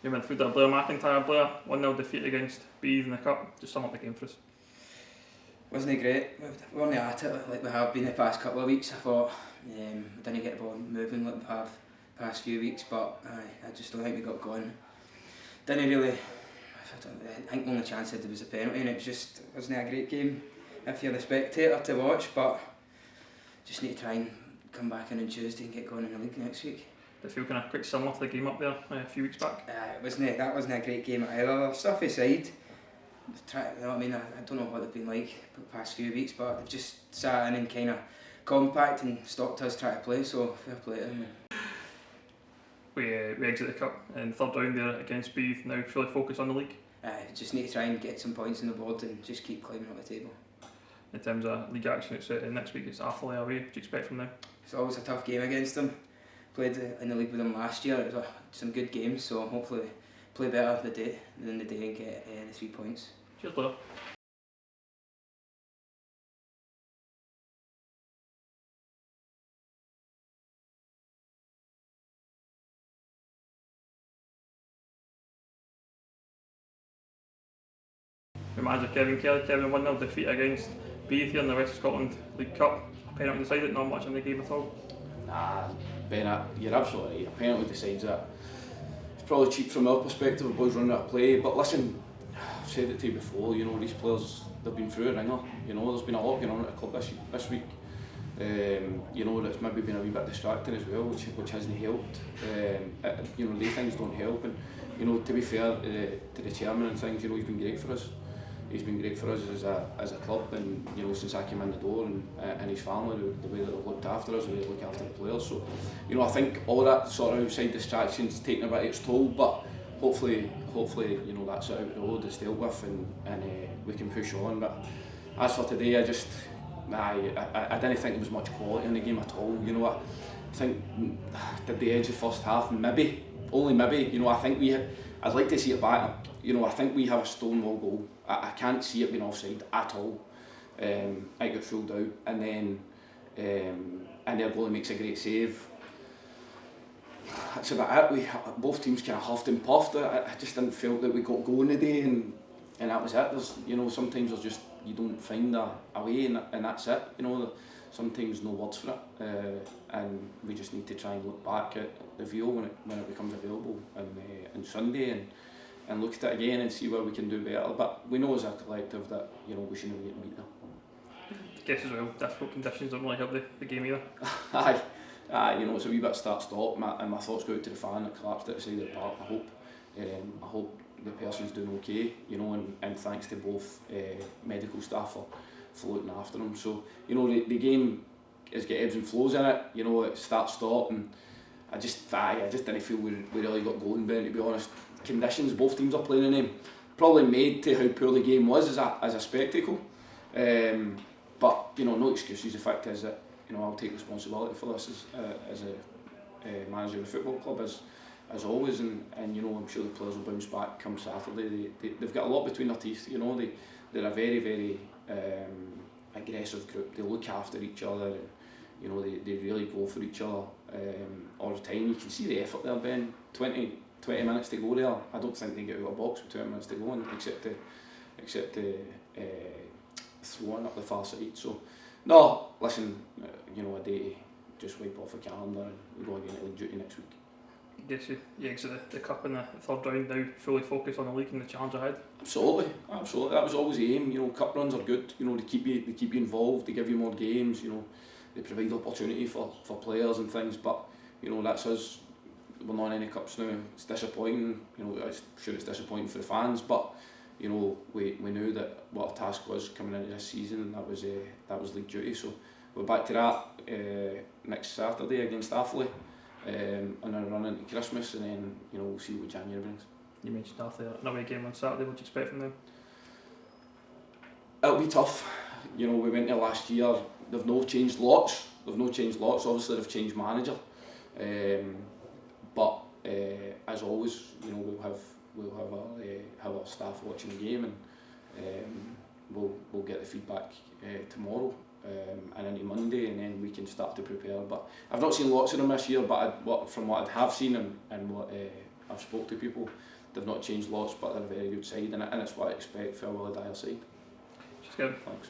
Your midfielder Blair Macintyre, Blair, 1-0 defeat against Beith in the Cup. Just sum up the game for us. Wasn't it great? We weren't at it like we have been the past couple of weeks. I thought we didn't get the ball moving like we have the past few weeks, but I just don't think we got going. Didn't really. I think the only chance I had was a penalty, and it wasn't a great game if you're the spectator to watch. But just need to try and come back in on Tuesday and get going in the league next week. Did it feel kind of quite similar to the game up there a few weeks back? That wasn't a great game either. Stuff aside, you know what I mean? I don't know what they've been like the past few weeks, but they've just sat in and kind of compact and stopped us trying to play. So fair play to them. We exit the cup in the third round there against Beith. Now fully focused on the league. Just need to try and get some points on the board and just keep climbing up the table. In terms of league action, it's next week. It's Athley away. What do you expect from them? It's always a tough game against them. Played in the league with them last year. It was some good games, so hopefully play better than the day and get the 3 points. Cheers, Blair. Your manager Kevin 1-0 defeat against Beith here in the West of Scotland League Cup. A penalty decided, not much in the game at all. Nah, Ben, you're absolutely right. A penalty decides that. It's probably cheap from our perspective, the boys running out of play. But listen, I've said it to you before, you know, these players, they've been through a ringer. You know, there's been a lot going on at the club this week. You know, that's maybe been a wee bit distracting as well, which hasn't helped. You know, these things don't help. And, you know, to be fair to the chairman and things, you know, he's been great for us. He's been great for us as a club, and you know, since I came in the door, and his family, the way that they've looked after us, the way they look after the players. So, you know, I think all that sort of outside distractions taking a bit of its toll, but hopefully, you know, that's out of the road, it's dealt with, and we can push on. But as for today, I didn't think there was much quality in the game at all. You know, I think did the edge of the first half, only maybe. You know, I think I'd like to see it back. You know, I think we have a stonewall goal. I can't see it being offside at all. It got ruled out, and then their goalie makes a great save. That's about it. Both teams kind of huffed and puffed. I just didn't feel that we got going today, and that was it. You know, sometimes there's just you don't find a way, and that's it. You know, sometimes no words for it, and we just need to try and look back at the VO when it becomes available on Sunday, and look at it again and see where we can do better. But we know as a collective that, you know, we shouldn't be getting beat there. I guess as well, difficult conditions don't really help the game either. Aye, you know, it's a wee bit start-stop, and my thoughts go out to the fan that collapsed at the side of the park. I hope the person's doing okay, you know, and thanks to both medical staff for looking after them. So, you know, the game has got ebbs and flows in it, you know, it start-stop, and I just didn't feel we really got going, Ben, to be honest. Conditions both teams are playing in them probably made to how poor the game was as a spectacle, but you know, no excuses. The fact is that, you know, I'll take responsibility for this as a manager of the football club as always, and you know, I'm sure the players will bounce back come Saturday. They've got a lot between their teeth. You know, they're a very, very aggressive group. They look after each other, and you know, they really go for each other all the time. You can see the effort there, Ben. 20 minutes to go there. I don't think they get out of a box with 20 minutes to go, and except to throw it up the far side. So, no, listen, you know, a day to just wipe off the calendar, and we go again to league duty next week. I guess you exit the cup in the third round now, fully focused on the league and the challenge ahead. Absolutely. That was always the aim. You know, cup runs are good. You know, they keep you involved. They give you more games. You know, they provide opportunity for players and things. But you know, that's us. We're not in any cups now. It's disappointing. You know, I'm sure it's disappointing for the fans, but you know, we knew that what our task was coming into this season, and that was league duty. So we're back to that next Saturday against Athley, and then run into Christmas, and then, you know, we'll see what January brings. You mentioned Athley, an away game on Saturday. What do you expect from them? It'll be tough. You know, we went there last year. They've no changed lots. Obviously, they've changed manager. But as always, you know, we'll have our staff watching the game, and we'll get the feedback tomorrow and into Monday, and then we can start to prepare. But I've not seen lots of them this year, but from what I have seen and what I've spoke to people, they've not changed lots, but they're a very good side, and it's what I expect for a Willie Dyer side. Just good. Thanks.